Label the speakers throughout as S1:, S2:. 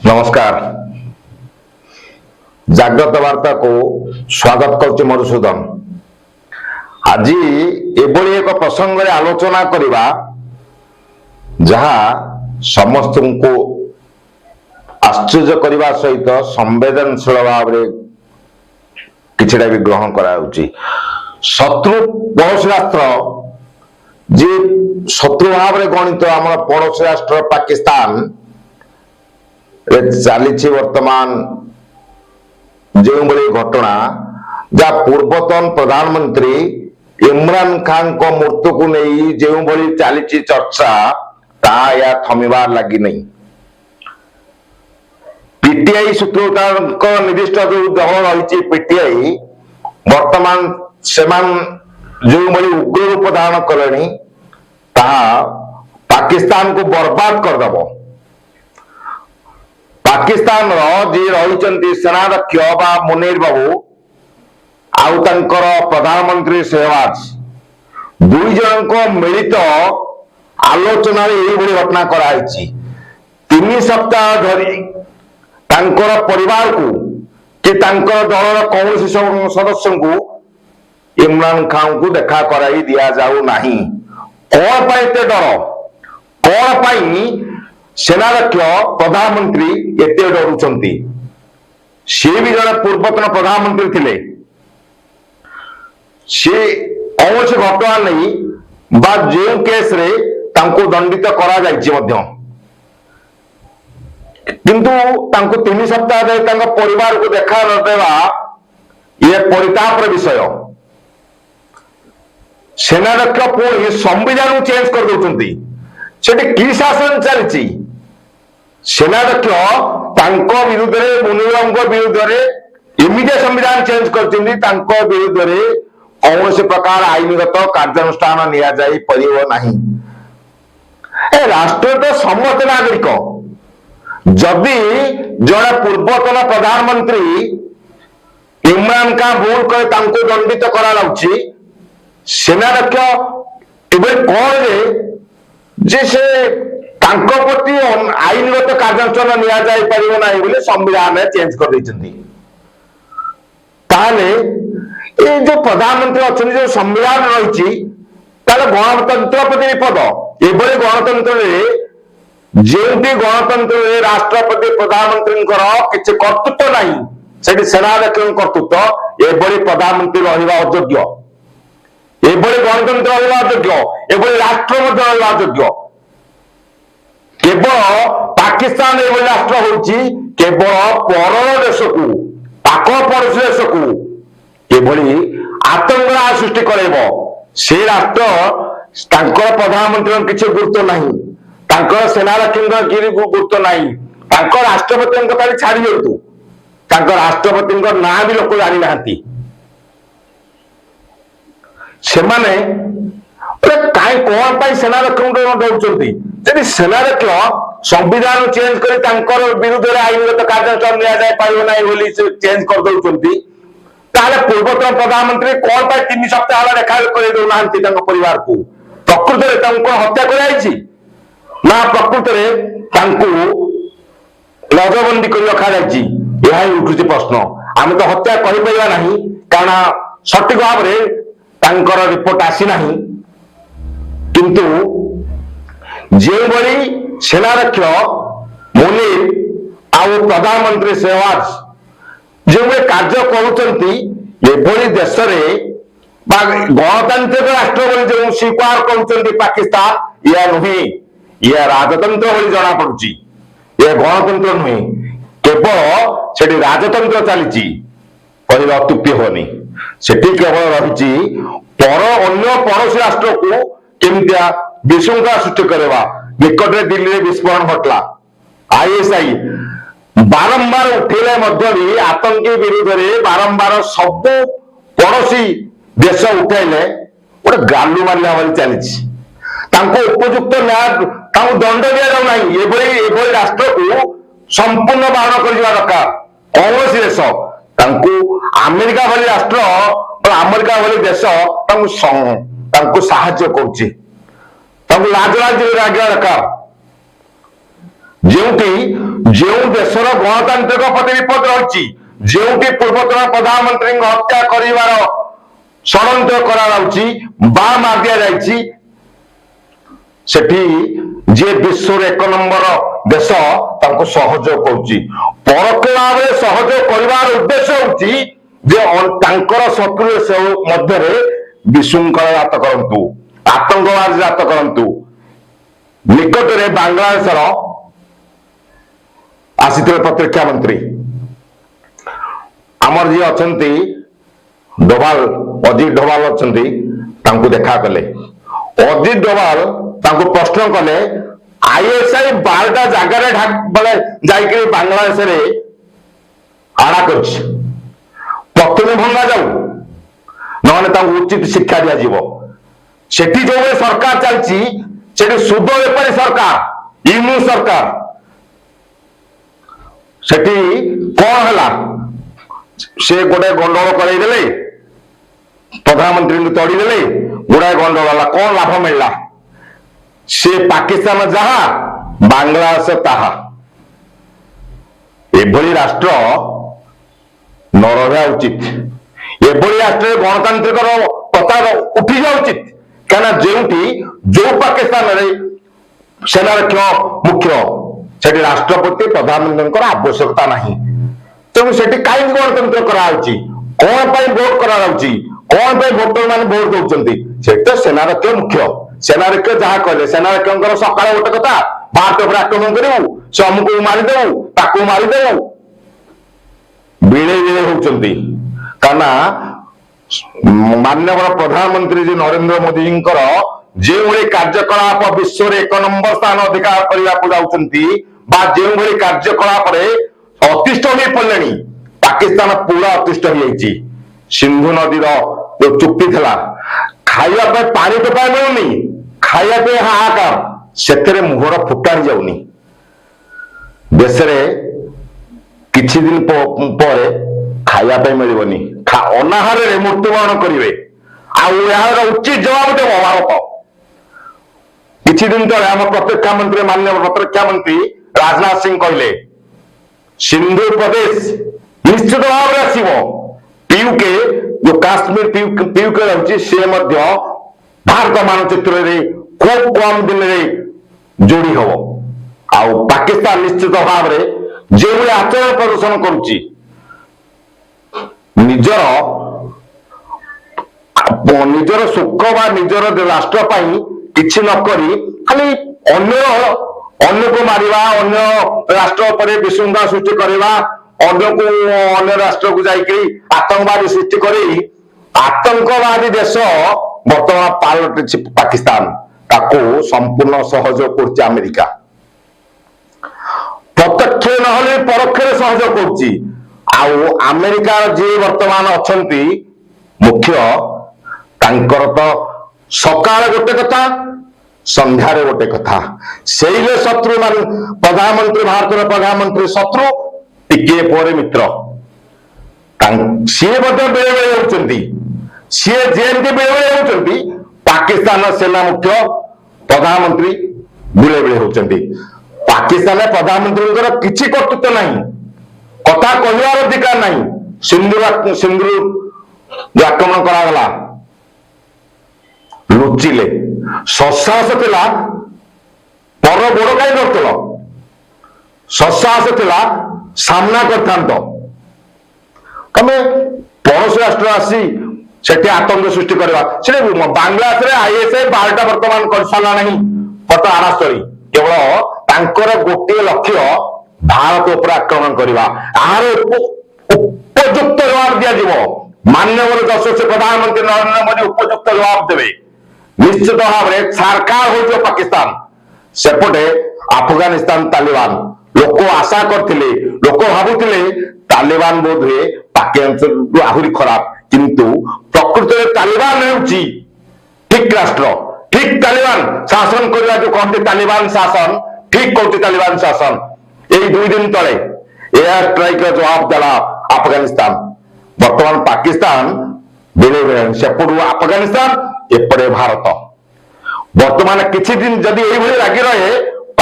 S1: नमस्कार। जाग्रत वार्ता को स्वागत कर मधुसूदन। आज एभली एक प्रसंग आलोचना करवा जहा समस्त को आश्चर्य करने सहित संवेदनशील भाव किछटा भी ग्रहण करा शत्रु पड़ोसी राष्ट्र जी शत्रु भाव गणित आम पड़ोसी राष्ट्र पाकिस्तान चली वर्तमान जो बड़ी घटना जहाँ पूर्वतन प्रधानमंत्री इमरान खान को मृत्यु को नहीं जो बड़ी चली चर्चा ता या थमिबार लगी नहीं। पीटीआई सूत्र निर्दिष्ट जो दल रही पीटीआई वर्तमान से जो बड़ी उग्र रूप धारण कले पाकिस्तान को बर्बाद करदेव। पाकिस्तान जी रही सेनाध्यक्ष मुनीर बाबू आउ प्रधानमंत्री शहबाज दुई जन को मिलित आलोचना घटना कराई। 3 सप्ताह धरी परिवार को कि दलर कौन सदस्य को इमरान खान को देखा कराई दि जाऊ नहीं। कौन एते डर कौन सेनाध्यक्ष प्रधानमंत्री एते डरुचंती। सी भी जड़े पूर्वतन प्रधानमंत्री थिले सी कौन घटना नहीं बा जो केस रे तांको दंडित करा जायछि मध्य किंतु तांको 3 सप्ताह धरि तांको परिवार को देखा न देवा ये परितापर विषय। सेनाध्यक्ष पुणी संविधान चेंज कर दउचंती सेठी की शासन चलछि। सेनाध्यक्ष तांको विरुद्ध रे मुनिराम विरुद्ध रे एमितिया संविधान चेंज करछिंती तांको विरुद्ध रे कौन प्रकार आईनगत कार्यानुष्ठान निया जाई परिबो नाही। ए राष्ट्र तो समस्त नागरिक जदि जड़े पूर्वतन प्रधानमंत्री इमरान खान भूल करे तांको दंडित करा लाउछि सेनाध्यक्ष एबे कौन जे से तांको प्रति आईनगत कार्यानुष्ठान निया जाई परिबो नाही बोले संविधान चेंज कर दैछंती। ताले ये जो प्रधानमंत्री अच्छा जो संविधान रही गणतंत्र प्रति विपद एभली गणतंत्र जेमती गणतंत्र राष्ट्रपति प्रधानमंत्री किसी कर्तृत्व नहीं से सेनाध्यक्ष कर्तृत्व एभली प्रधानमंत्री रहा अयोग्य एभली गणतंत्र रहा अयोग्य एभली राष्ट्र रहा अयोग्य। केवल पाकिस्तान एभली राष्ट्र होची केवल पर देश को पाक पड़ोसी देश को एभली आतंक सृष्टि करेब से राष्ट्र प्रधानमंत्री किसी गुरुत्व नहीं सेनाध्यक्ष गुरुत्व नहीं राष्ट्रपति छाड़ी दिंतु राष्ट्रपति ना भी लोक जानी ना कहीं कौन सेनाध्यक्ष दौरान सेनाध्यक्ष संविधान चेंज कर विरुद्ध आईनगत कार्यानुष्ठान नि चेंज कर दौरान पूर्वतन प्रधानमंत्री कौन 3 सप्ताह देखा कर परिवार को प्रकृत हत्या कराई ना प्रकृत नजरबंदी कर रखा जाए उठुची प्रश्न। आम तो हत्या कहीपर ना कारण सठिक भाव में रिपोर्ट आसी ना किंतु जो बड़ी सेनाध्यक्ष मुनीर आउ प्रधानमंत्री शहबाज जो कार्य करुँच देश गणतांत्रिक राष्ट्र जो स्वीकार कर पाकिस्तान या नुहे यह राजतंत्र भली जना पड़ुची यह गणतंत्र नुहे केवल से राजतंत्र चली कहले अत्युक्ति होनी से केवल रही पर अन्य पड़ोसी राष्ट्र को केमितिया विशृंखला सृष्टि करवा। निकट में दिल्ली में विस्फोरण घटला आईएसआई बारंबार उठेले भी आतंकी विरुद्ध में बारंबार सब पड़ोसी देश उठेले गोटे गालू मारिला भाई चली उपयुक्त न्याय दंड दि जाऊ राष्ट्र को संपूर्ण बाहन कर दरकार। कौन देश अमेरिका भली राष्ट्र अमेरिका भली देश साहाय्य कर लाज लाज दरकार ଯେଉଁଠି ଯେଉଁ ଦେଶର ଗଣତାନ୍ତ୍ରିକ ପ୍ରତି ବିପଦ ରହିଛି, ଯେଉଁଠି ପୂର୍ବତନ ପ୍ରଧାନମନ୍ତ୍ରୀଙ୍କ ହତ୍ୟା କରିବାର ଷଡ଼ଯନ୍ତ୍ର କରାଯାଉଛି ବା ମାରି ଦିଆଯାଇଛି, ସେଠି ଯିଏ ବିଶ୍ୱର 1 ନମ୍ବର ଦେଶ ତାଙ୍କୁ ସହଯୋଗ କରୁଛି। ପରୋକ୍ଷ ଭାବରେ ସହଯୋଗ କରିବାର ଉଦ୍ଦେଶ୍ୟ ହେଉଛି ଯେ ତାଙ୍କର ଶତ୍ରୁ ମଧ୍ୟରେ ବିଶୃଙ୍ଖଳା ଜାତ କରନ୍ତୁ, ଆତଙ୍କବାଦ ଜାତ କରନ୍ତୁ। ନିକଟରେ ବାଂଲାଦେଶର ଆସିଥିଲେ ପ୍ରତିରକ୍ଷା ମନ୍ତ୍ରୀ, ଆମର ଯିଏ ଅଛନ୍ତି ଡୋଭାଲ, ଅଜିତ ଡୋଭାଲ ଅଛନ୍ତି, ତାଙ୍କୁ ଦେଖା କଲେ। ଅଜିତ ଡୋଭାଲ ତାଙ୍କୁ ପ୍ରଶ୍ନ କଲେ, ISI 12ଟା ଜାଗାରେ ଯାଇକି ବାଂଲାଦେଶରେ ଆଣା କରିଛି, ପ୍ରଥମେ ଭଙ୍ଗା ଯାଉ, ନହେଲେ ତାଙ୍କୁ ଉଚିତ ଶିକ୍ଷା ଦିଆଯିବ। ସେଠି ଯୋଉଭଳି ସରକାର ଚାଲିଛି, ସେଠି ସୁଧ ବେପାରୀ ସରକାର, ୟୁନୁ ସରକାର। ସେଠି କଣ ହେଲା, ସେ ଗୋଟେ ଗଣ୍ଡଗୋଳ କରେଇଦେଲେ, ପ୍ରଧାନମନ୍ତ୍ରୀଙ୍କୁ ତଡ଼ିଦେଲେ, ଗୁଡାଏ ଗଣ୍ଡଗୋଳ ହେଲା, କଣ ଲାଭ ମିଳିଲା? ସେ ପାକିସ୍ତାନ ଯାହା, ବାଂଲାଦେଶ ତାହା। ଏଭଳି ରାଷ୍ଟ୍ର ନ ରହିବା ଉଚିତ। ଏଭଳି ରାଷ୍ଟ୍ରରେ ଗଣତାନ୍ତ୍ରିକର ପ୍ରତାପ ଉଠିଯିବା ଉଚିତ। କାହିଁକିନା ଯୋଉ ପାକିସ୍ତାନରେ ସେନାରକ୍ଷୀ ମୁଖ୍ୟ, ସେଠି ରାଷ୍ଟ୍ରପତି ପ୍ରଧାନମନ୍ତ୍ରୀଙ୍କର ଆବଶ୍ୟକତା ନାହିଁ। ତେଣୁ ସେଠି କାହିଁକି ଗଣତନ୍ତ୍ର କରାଯାଉଛି? କଣ ପାଇଁ ଭୋଟ କରାଯାଉଛି? କଣ ପାଇଁ ଭୋଟର ମାନେ ଭୋଟ ଦଉଛନ୍ତି? ସେଠି ତ ସେନାରକ୍ଷୀ ମୁଖ୍ୟ, ସେନାରକ୍ଷୀ ଯାହା କହିଲେ, ସେନାରକ୍ଷୀଙ୍କର ସକାଳେ ଗୋଟେ କଥା, ଭାରତ ଉପରେ ଆକ୍ରମଣ କରିବୁ, ସେ ଅମୁକୁ ମାରିଦେବୁ, ତାକୁ ମାରିଦେବୁ, ବିଳେଇ ବିଳେଇ ହଉଛନ୍ତି। କାହିଁନା ମାନ୍ୟବର ପ୍ରଧାନମନ୍ତ୍ରୀ ଯେ ନରେନ୍ଦ୍ର ମୋଦୀଙ୍କର ଯେଉଁଭଳି କାର୍ଯ୍ୟକଳାପ ବିଶ୍ୱରେ 1 ନମ୍ବର ସ୍ଥାନ ଅଧିକାର କରିବାକୁ ଯାଉଛନ୍ତି, ବା ଯେଉଁଭଳି କାର୍ଯ୍ୟକଳାପରେ ଅତିଷ୍ଠ ହୋଇ ପଡ଼ିଲେଣି, ପାକିସ୍ତାନ ପୁରା ଅତିଷ୍ଠ ହେଇଯାଇଛି। ସିନ୍ଧୁ ନଦୀର ଯୋଉ ଚୁକ୍ତି ଥିଲା, ଖାଇବା ପାଇଁ ପାଣି ଟୋପାଏ ମିଳୁନି, ଖାଇବା ପାଇଁ ହାହାକାର, ସେଥିରେ ମୁହଁର ଫୁଟା ହେଇଯାଉନି। ଦେଶରେ କିଛି ଦିନ ପରେ ଖାଇବା ପାଇଁ ମିଳିବନି, ଅନାହାରରେ ମୃତ୍ୟୁବରଣ କରିବେ। ଆଉ ଏହାର ଉଚିତ ଜବାବ ଦେବ ଭାରତ। କିଛି ଦିନ ତଳେ ଆମ ପ୍ରତିରକ୍ଷା ମନ୍ତ୍ରୀ, ମାନ୍ୟବର ପ୍ରତିରକ୍ଷା ମନ୍ତ୍ରୀ ରାଜନାଥ ସିଂ କହିଲେ, ସିନ୍ଧୁ ପ୍ରଦେଶ ନିଶ୍ଚିତ ଭାବରେ ଆସିବ। ପିୟୁକେ, ଯୋଉ କାଶ୍ମୀର ପିୟୁକେ ରହିଛି, ସେ ମଧ୍ୟ ଭାରତ ମାନଚିତ୍ରରେ ଖୁବ୍ କମ ଦିନରେ ଯୋଡି ହବ। ଆଉ ପାକିସ୍ତାନ ନିଶ୍ଚିତ ଭାବରେ ଯେଉଁଭଳି ଆଚରଣ ପ୍ରଦର୍ଶନ କରୁଛି, ନିଜର ସୁଖ ବା ନିଜର ରାଷ୍ଟ୍ର ପାଇଁ କିଛି ନ କରି ଖାଲି ଅନ୍ୟକୁ ମାରିବା, ଅନ୍ୟ ରାଷ୍ଟ୍ର ଉପରେ ବିଶୃଙ୍ଖଳା ସୃଷ୍ଟି କରିବା, ଅନ୍ୟ ରାଷ୍ଟ୍ରକୁ ଯାଇକି ଆତଙ୍କବାଦୀ ସୃଷ୍ଟି କରି ଆତଙ୍କବାଦୀ ଦେଶ ବର୍ତ୍ତମାନ ପାଲଟିଛି ପାକିସ୍ତାନ। ତାକୁ ସମ୍ପୂର୍ଣ୍ଣ ସହଯୋଗ କରୁଛି ଆମେରିକା, ପ୍ରତ୍ୟକ୍ଷ ନହେଲେ ପରୋକ୍ଷରେ ସହଯୋଗ କରୁଛି। ଆଉ ଆମେରିକାର ଯିଏ ବର୍ତ୍ତମାନ ଅଛନ୍ତି ମୁଖ୍ୟ, ତାଙ୍କର ତ ସକାଳେ ଗୋଟେ କଥା, ସନ୍ଧ୍ୟାରେ ଗୋଟେ କଥା। ସେଇଲେ ଶତ୍ରୁ ପ୍ରଧାନମନ୍ତ୍ରୀ, ଭାରତର ପ୍ରଧାନମନ୍ତ୍ରୀ ଶତ୍ରୁ, ଟିକିଏ ପରେ ମିତ୍ର। ସିଏ ମଧ୍ୟ ବେଳେବେଳେ ହେଉଛନ୍ତି, ସିଏ ଯେମିତି ବେଳେବେଳେ ହେଉଛନ୍ତି, ପାକିସ୍ତାନର ସେନା ମୁଖ୍ୟ ପ୍ରଧାନମନ୍ତ୍ରୀ ବେଳେବେଳେ ହେଉଛନ୍ତି। ପାକିସ୍ତାନରେ ପ୍ରଧାନମନ୍ତ୍ରୀଙ୍କର କିଛି କର୍ତ୍ତୃତ୍ୱ ନାହିଁ, କଥା କହିବାର ଅଧିକାର ନାହିଁ। ସିନ୍ଧୁ ଆକ୍ରମଣ କରାଗଲା, ଲୁଚିଲେ। ସସାହସ ଥିଲା, ପର ଗୋଡ କାହିଁ ଧରିଥିଲ? ସସାହସ ଥିଲା, ସାମ୍ନା କରିଥାନ୍ତ। ତମେ ପଡୋଶୀ ରାଷ୍ଟ୍ର ଆସି ସେଠି ଆତଙ୍କ ସୃଷ୍ଟି କରିବା, ସେଠି ବାଂଲାଦେଶରେ ISI 12ଟା ବର୍ତ୍ତମାନ କରିସାରିଲା ନାହିଁ ଆଣାସ୍ଥଳୀ। କେବଳ ତାଙ୍କର ଗୋଟିଏ ଲକ୍ଷ୍ୟ ଭାରତ ଉପରେ ଆକ୍ରମଣ କରିବା। ଏହାର ଉପଯୁକ୍ତ ଜବାବ ଦିଆଯିବ। ମାନ୍ୟବର ଯଶସ୍ୱୀ ପ୍ରଧାନମନ୍ତ୍ରୀ ନରେନ୍ଦ୍ର ମୋଦୀ ଉପଯୁକ୍ତ ଜବାବ ଦେବେ। ନିଶ୍ଚିତ ଭାବରେ ସରକାର ହୋଇଯିବ ପାକିସ୍ତାନ। ସେପଟେ ଆଫଗାନିସ୍ତାନ ତାଲିବାନ, ଲୋକ ଆଶା କରିଥିଲେ, ଲୋକ ଭାବୁଥିଲେ ତାଲିବାନ ବୋଧ ହୁଏ ପାକିସ୍ତାନରୁ ଆହୁରି ଖରାପ, କିନ୍ତୁ ପ୍ରକୃତରେ ତାଲିବାନ ହେଉଛି ଠିକ ରାଷ୍ଟ୍ର, ଠିକ ତାଲିବାନ ଶାସନ କରିବା। ଯୋଉ କହନ୍ତି ତାଲିବାନ ଶାସନ, ଠିକ କହୁଛି ତାଲିବାନ ଶାସନ। ଏଇ 2 ଦିନ ତଳେ ଏୟାର ଷ୍ଟ୍ରାଇକର ଜବାବ ଦେଲା ଆଫଗାନିସ୍ତାନ। ବର୍ତ୍ତମାନ ପାକିସ୍ତାନ ବେଳେବେଳେ ସେପଟୁ ଆଫଗାନିସ୍ତାନ, ଏପଟେ ଭାରତ। ବର୍ତ୍ତମାନ କିଛି ଦିନ ଯଦି ଏଇଭଳି ଲାଗି ରହେ,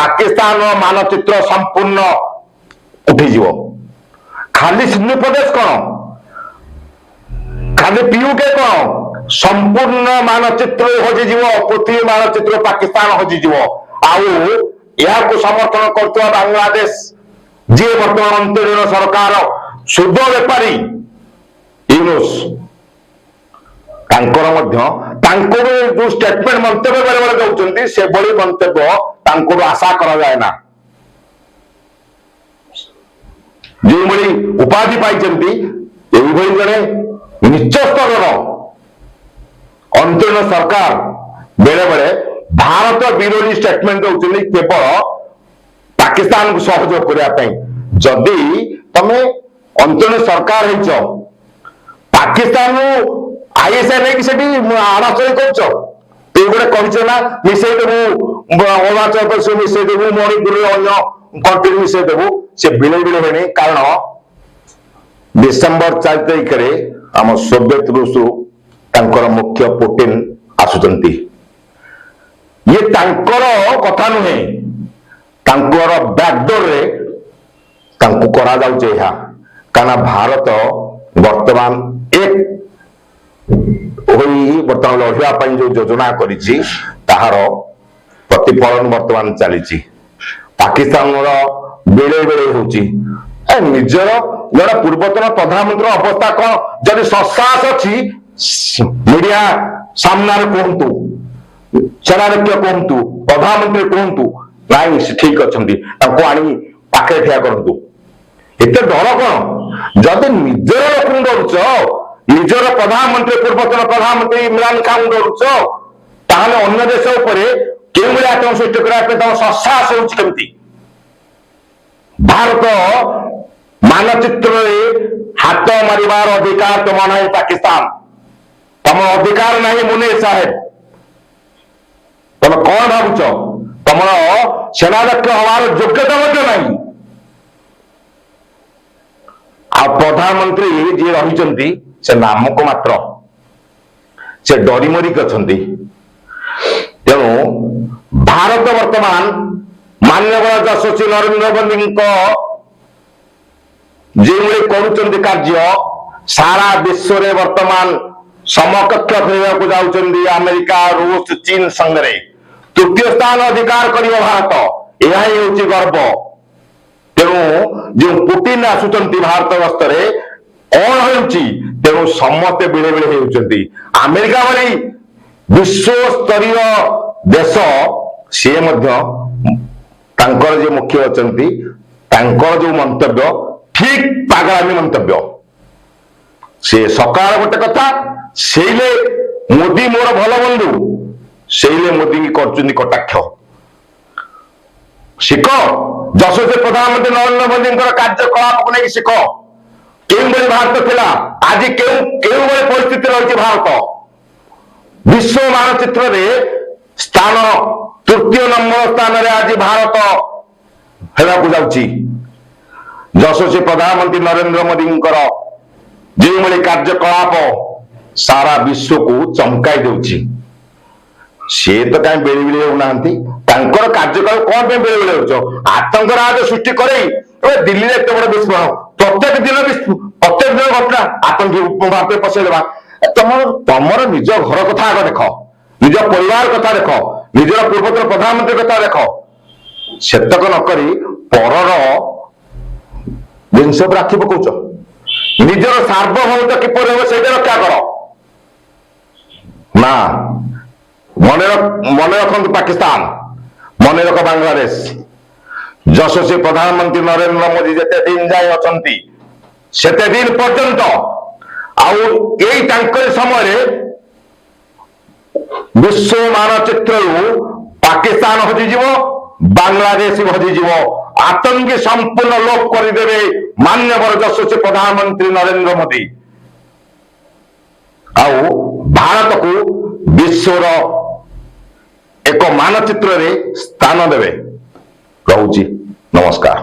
S1: ପାକିସ୍ତାନ ମାନଚିତ୍ର ସମ୍ପୂର୍ଣ୍ଣ ଉଠିଯିବ। ଖାଲି ସିନ୍ଧୁ ପ୍ରଦେଶ କଣ, ଖାଲି ପିୟୁକେ କଣ, ସମ୍ପୂର୍ଣ୍ଣ ମାନଚିତ୍ର ହଜିଯିବ, ପୃଥିବୀ ମାନଚିତ୍ର ପାକିସ୍ତାନ ହଜିଯିବ। ଆଉ ଏହାକୁ ସମର୍ଥନ କରୁଥିବା ବାଂଲାଦେଶ, ଯିଏ ବର୍ତ୍ତମାନ ଅନ୍ତରୀଣ ସରକାର ସୁଧ ବେପାରୀ ୟୁନୁସ୍, ତାଙ୍କର ମଧ୍ୟ ତାଙ୍କର ଯୋଉ ଷ୍ଟେଟମେଣ୍ଟ ମନ୍ତବ୍ୟ ବେଳେ ବେଳେ ଦଉଛନ୍ତି ସେଭଳି ମନ୍ତବ୍ୟ ତାଙ୍କର ଆଶା କରାଯାଏ ନା। ଯେଉଁଭଳି ଉପାଧି ପାଇଛନ୍ତି ଏଇଭଳି ଜଣେ ନିଚ ସ୍ତରର ଅନ୍ତରୀଣ ସରକାର ବେଳେ ବେଳେ ଭାରତ ବିରୋଧୀ ଷ୍ଟେଟମେଣ୍ଟ ଦଉଛନ୍ତି କେବଳ ପାକିସ୍ତାନକୁ ସହଯୋଗ କରିବା ପାଇଁ। ଯଦି ତମେ ଅନ୍ତରୀଣ ସରକାର ହେଇଛ, ପାକିସ୍ତାନରୁ ଆଇଏସ୍ଆଇ ନେଇକି ସେଠି ଆଣାଚଳି କରୁଛ, ତୁ ଗୋଟେ କହିଛ ନା ମିଶେଇଦେବୁ ଅରୁଣାଚଳ ପ୍ରଦେଶ ମିଶେଇଦେବୁ, ମଣିପୁରରେ ଅନ୍ୟ କଣ୍ଟ୍ରି ମିଶେଇଦେବୁ, ସେ ବିଳେ ବିଳେ ହୁଏନି। କାରଣ ଡିସେମ୍ବର 4 ତାରିଖରେ ଆମ ସୋଭିଏତ ରୁଷରୁ ତାଙ୍କର ମୁଖ୍ୟ ପୁଟିନ ଆସୁଛନ୍ତି। ଇଏ ତାଙ୍କର କଥା ନୁହେଁ, ତାଙ୍କର ବ୍ୟାକଡୋରରେ ତାଙ୍କୁ କରାଯାଉଛି ଏହା। କାରଣ ଭାରତ ବର୍ତ୍ତମାନ ବର୍ତ୍ତମାନ ଲଢିବା ପାଇଁ ଯୋଉ ଯୋଜନା କରିଛି ତାହାର ପ୍ରତିଫଳନ ବର୍ତ୍ତମାନ ଚାଲିଛି। ପାକିସ୍ତାନର ବେଳେ ବେଳେ ହଉଛି ନିଜର ଜଣେ ପୂର୍ବତନ ପ୍ରଧାନମନ୍ତ୍ରୀର ଅବସ୍ଥା କଣ, ଯଦି ସସାହସ ଅଛି ମିଡିଆ ସାମ୍ନାରେ କୁହନ୍ତୁ, ସେନାଧ୍ୟକ୍ଷ କୁହନ୍ତୁ, ପ୍ରଧାନମନ୍ତ୍ରୀ କୁହନ୍ତୁ ନାଇଁ ସେ ଠିକ ଅଛନ୍ତି, ତାଙ୍କୁ ଆଣି ପାଖରେ ଠିଆ କରନ୍ତୁ। ଏତେ ଡର କଣ? ଯଦି ନିଜର ଲୋକଙ୍କୁ ଡରୁଛ, ନିଜର ପ୍ରଧାନମନ୍ତ୍ରୀ ପୂର୍ବତନ ପ୍ରଧାନମନ୍ତ୍ରୀ ଇମ୍ରାନ ଖାନ୍ ଡରୁଛ, ତାହେଲେ ଅନ୍ୟ ଦେଶ ଉପରେ କେଉଁଭଳି ଆକ୍ରମଣ ସୃଷ୍ଟି କରିବା ପାଇଁ ତମ ସସାହସ ହେଉଛି କେମିତି? ଭାରତ ମାନଚିତ୍ରରେ ହାତ ମାରିବାର ଅଧିକାର ତମ ନାହିଁ ପାକିସ୍ତାନ, ତମ ଅଧିକାର ନାହିଁ ମୁନିର ସାହେବ। ତମେ କଣ ଭାବୁଛ? ତମର ସେନାଧ୍ୟକ୍ଷ ହବାର ଯୋଗ୍ୟତା ମଧ୍ୟ ନାହିଁ। ଆଉ ପ୍ରଧାନମନ୍ତ୍ରୀ ଯିଏ ରହିଛନ୍ତି ସେ ନାମକୁ ମାତ୍ର, ସେ ଡରିମରିକି ଅଛନ୍ତି। ତେଣୁ ଭାରତ ବର୍ତ୍ତମାନ ମାନ୍ୟବର ଯଶସ୍ୱୀ ନରେନ୍ଦ୍ର ମୋଦୀଙ୍କ ଯେଉଁଭଳି କରୁଛନ୍ତି କାର୍ଯ୍ୟ, ସାରା ବିଶ୍ୱରେ ବର୍ତ୍ତମାନ ସମକକ୍ଷ କରିବାକୁ ଯାଉଛନ୍ତି ଆମେରିକା, ରୁଷ, ଚୀନ ସାଙ୍ଗରେ ତୃତୀୟ ସ୍ଥାନ ଅଧିକାର କରିବ ଭାରତ। ଏହା ହିଁ ହେଉଛି ଗର୍ବ। ତେଣୁ ଯେଉଁ ପୁଟିନ ଆସୁଛନ୍ତି ଭାରତ ଗସ୍ତରେ କଣ ହେଉଛି? ତେଣୁ ସମସ୍ତେ ବେଳେ ବେଳେ ହେଉଛନ୍ତି। ଆମେରିକା ଭଳି ବିଶ୍ୱସ୍ତରୀୟ ଦେଶ ସିଏ ମଧ୍ୟ ତାଙ୍କର ଯେ ମୁଖ୍ୟ ଅଛନ୍ତି ତାଙ୍କର ଯୋଉ ମନ୍ତବ୍ୟ ଠିକ ପାଗଳାମୀ ମନ୍ତବ୍ୟ। ସେ ସକାଳ ଗୋଟେ କଥା, ସେଇଲେ ମୋଦି ମୋର ଭଲ ବନ୍ଧୁ, ସେଇଲେ ମୋଦି କରୁଛନ୍ତି କଟାକ୍ଷ। ଶିଖ, ଯଶସ୍ୱୀ ପ୍ରଧାନମନ୍ତ୍ରୀ ନରେନ୍ଦ୍ର ମୋଦୀଙ୍କର କାର୍ଯ୍ୟକଳାପକୁ ନେଇକି ଶିଖ। କେଉଁଭଳି ଭାରତ ଥିଲା, ଆଜି କେଉଁଭଳି ପରିସ୍ଥିତି ରହିଛି ଭାରତ। ବିଶ୍ୱ ମାନଚିତ୍ରରେ ସ୍ଥାନ ତୃତୀୟ ନମ୍ବର ସ୍ଥାନରେ ଆଜି ଭାରତ ହେବାକୁ ଯାଉଛି। ଯଶସ୍ୱୀ ପ୍ରଧାନମନ୍ତ୍ରୀ ନରେନ୍ଦ୍ର ମୋଦୀଙ୍କର ଯେଉଁଭଳି କାର୍ଯ୍ୟକଳାପ ସାରା ବିଶ୍ୱକୁ ଚମକାଇ ଦେଉଛି। ସିଏ ତ କାହିଁ ବେଳେ ବେଳେ ହେଉନାହାନ୍ତି, ତାଙ୍କର କାର୍ଯ୍ୟକାଳ କଣ ପାଇଁ ବେଳେ ବେଳେ ହେଉଛ? ଆତଙ୍କ ରାଜ ସୃଷ୍ଟି କରେଇ ଦିଲ୍ଲୀରେ ଏତେ ବଡ ବିସ୍ଫୋରଣ, ପ୍ରତ୍ୟେକ ଦିନ ଘଟଣା, ଆତଙ୍କୀ ଭାରତରେ ପଶେଇଦେବା। ତମର ନିଜ ଘର କଥା ଆଗ ଦେଖ, ନିଜ ପରିବାର କଥା ଦେଖ, ନିଜର ପୂର୍ବତନ ପ୍ରଧାନମନ୍ତ୍ରୀ କଥା ଦେଖ। ସେତକ ନକରି ପରର ଜିନିଷ ଉପରେ ଆଖି ପକଉଛ। ନିଜର ସାର୍ବଭୌମତ୍ୱ କିପରି ହେବ ସେଇଟା ରକ୍ଷା କର ନା। ମନେ ରଖନ୍ତୁ ପାକିସ୍ତାନ, ମନେ ରଖ ବାଂଲାଦେଶ, ଯଶସ୍ୱୀ ପ୍ରଧାନମନ୍ତ୍ରୀ ନରେନ୍ଦ୍ର ମୋଦୀ ଯେତେ ଦିନ ଯାଏ ଅଛନ୍ତି ସେତେ ଦିନ ପର୍ଯ୍ୟନ୍ତ, ଆଉ ଏଇ ତାଙ୍କରି ସମୟରେ ବିଶ୍ୱ ମାନଚିତ୍ରରୁ ପାକିସ୍ତାନ ହଜିଯିବ, ବାଂଲାଦେଶ ହଜିଯିବ, ଆତଙ୍କୀ ସମ୍ପୂର୍ଣ୍ଣ ଲୋପ କରିଦେବେ ମାନ୍ୟବର ଯଶସ୍ୱୀ ପ୍ରଧାନମନ୍ତ୍ରୀ ନରେନ୍ଦ୍ର ମୋଦୀ। ଆଉ ଭାରତକୁ ବିଶ୍ୱର ଏକ ମାନଚିତ୍ରରେ ସ୍ଥାନ ଦେବେ। ରହୁଛି, ନମସ୍କାର।